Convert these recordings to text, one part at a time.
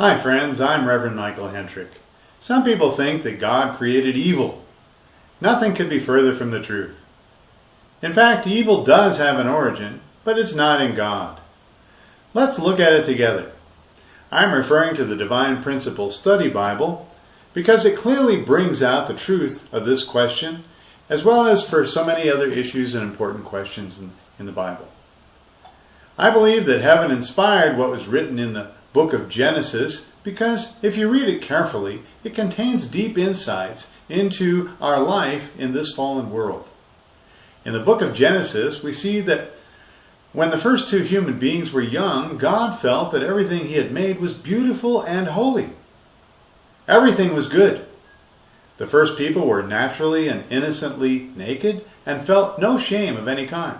Hi friends, I'm Reverend Michael Hentrick. Some people think that God created evil. Nothing could be further from the truth. In fact, evil does have an origin, but it's not in God. Let's look at it together. I'm referring to the Divine Principles Study Bible because it clearly brings out the truth of this question, as well as for so many other issues and important questions in the Bible. I believe that heaven inspired what was written in the book of Genesis because if you read it carefully, it contains deep insights into our life in this fallen world. In the book of Genesis, we see that when the first two human beings were young, God felt that everything He had made was beautiful and holy. Everything was good. The first people were naturally and innocently naked and felt no shame of any kind.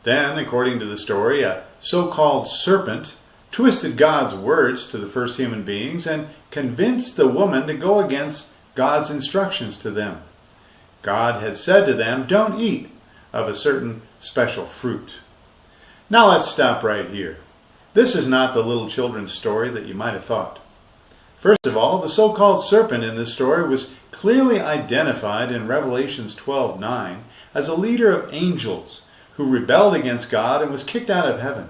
Then, according to the story, a so-called serpent twisted God's words to the first human beings and convinced the woman to go against God's instructions to them. God had said to them, "Don't eat of a certain special fruit." Now let's stop right here. This is not the little children's story that you might have thought. First of all, the so-called serpent in this story was clearly identified in Revelations 12:9 as a leader of angels who rebelled against God and was kicked out of heaven.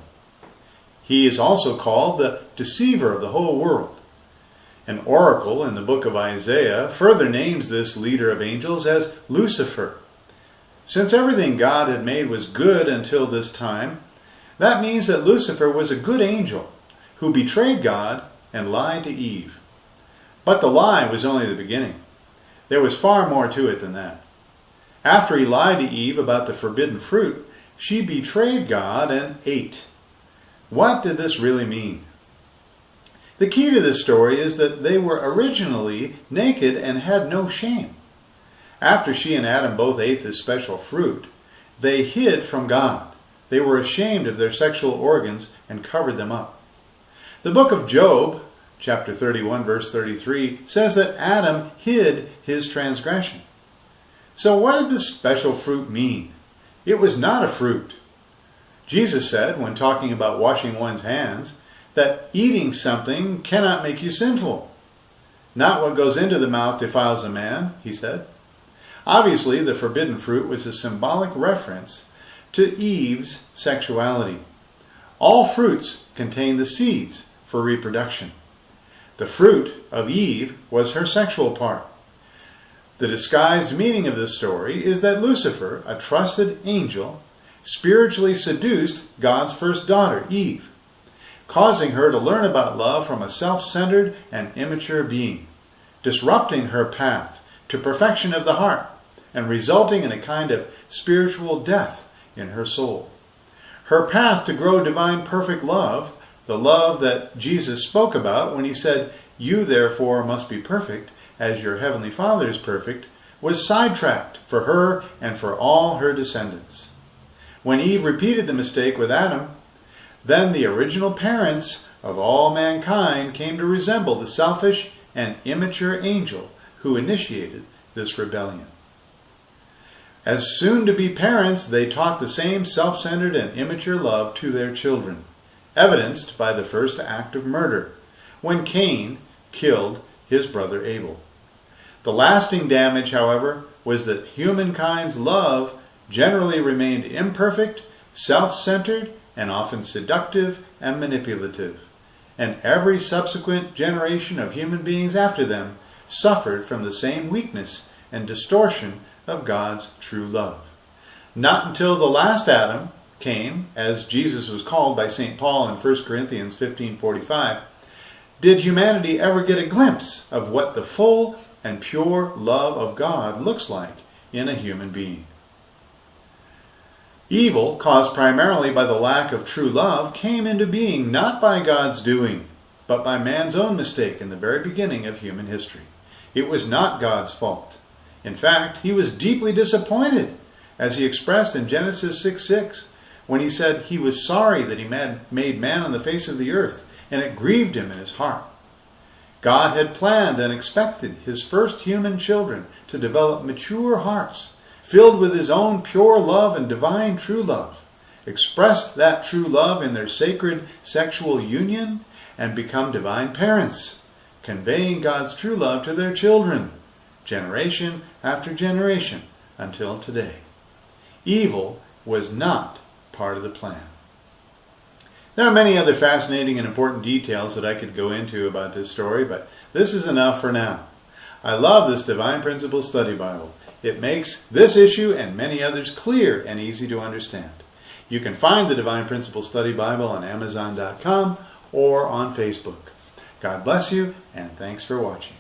He is also called the deceiver of the whole world. An oracle in the book of Isaiah further names this leader of angels as Lucifer. Since everything God had made was good until this time, that means that Lucifer was a good angel who betrayed God and lied to Eve. But the lie was only the beginning. There was far more to it than that. After he lied to Eve about the forbidden fruit, she betrayed God and ate. What did this really mean? The key to this story is that they were originally naked and had no shame. After she and Adam both ate this special fruit, they hid from God. They were ashamed of their sexual organs and covered them up. The book of Job, chapter 31, verse 33, says that Adam hid his transgression. So what did this special fruit mean? It was not a fruit. Jesus said, when talking about washing one's hands, that eating something cannot make you sinful. Not what goes into the mouth defiles a man, he said. Obviously, the forbidden fruit was a symbolic reference to Eve's sexuality. All fruits contain the seeds for reproduction. The fruit of Eve was her sexual part. The disguised meaning of this story is that Lucifer, a trusted angel, spiritually seduced God's first daughter, Eve, causing her to learn about love from a self-centered and immature being, disrupting her path to perfection of the heart and resulting in a kind of spiritual death in her soul. Her path to grow divine perfect love, the love that Jesus spoke about when he said, "You therefore must be perfect as your heavenly Father is perfect," was sidetracked for her and for all her descendants. When Eve repeated the mistake with Adam, then the original parents of all mankind came to resemble the selfish and immature angel who initiated this rebellion. As soon-to-be parents, they taught the same self-centered and immature love to their children, evidenced by the first act of murder, when Cain killed his brother Abel. The lasting damage, however, was that humankind's love generally remained imperfect, self-centered, and often seductive and manipulative. And every subsequent generation of human beings after them suffered from the same weakness and distortion of God's true love. Not until the last Adam came, as Jesus was called by St. Paul in 1 Corinthians 15:45, did humanity ever get a glimpse of what the full and pure love of God looks like in a human being. Evil, caused primarily by the lack of true love, came into being not by God's doing, but by man's own mistake in the very beginning of human history. It was not God's fault. In fact, he was deeply disappointed, as he expressed in Genesis 6:6, when he said he was sorry that he made man on the face of the earth, and it grieved him in his heart. God had planned and expected his first human children to develop mature hearts, filled with his own pure love and divine true love, expressed that true love in their sacred sexual union, and become divine parents, conveying God's true love to their children, generation after generation, until today. Evil was not part of the plan. There are many other fascinating and important details that I could go into about this story, but this is enough for now. I love this Divine Principles Study Bible. It makes this issue and many others clear and easy to understand. You can find the Divine Principles Study Bible on Amazon.com or on Facebook. God bless you, and thanks for watching.